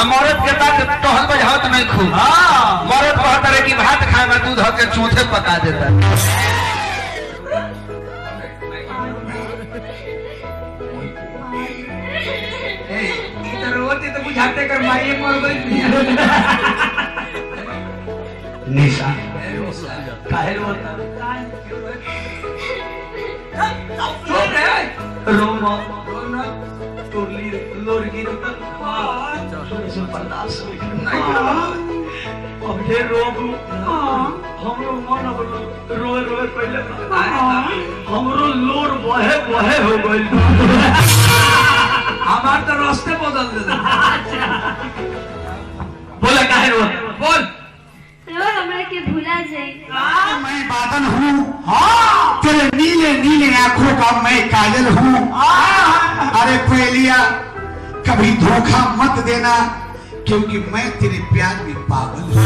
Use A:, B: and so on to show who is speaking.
A: मरद के बाद टहल बजावत नहीं खूब। मरद कहता रहे कि भात खाए में दूध के चूथे पका देता।
B: रोती तो बुझाते कर मारिए मर गई।
A: निशा काहे रोता?
B: चुप रे।
A: रो ना टोली लोरगी रोता। से बर्दाश्त नहीं। अब ढेर रोबू। हमरो मन अब रोए रोए पहले हमरो लोर बहे बहे हो गइल।
B: हमार तो रास्ते बदल दे।
A: बोला काहे रो?
B: बोल।
C: हमरा के भुला जाए।
D: मैं बादल हूँ। हाँ तेरे नीले नीले आंखों का मैं काजल हूँ। अरे पहलिया कभी धोखा मत देना क्योंकि मैं तेरे प्यार में पागल हूँ।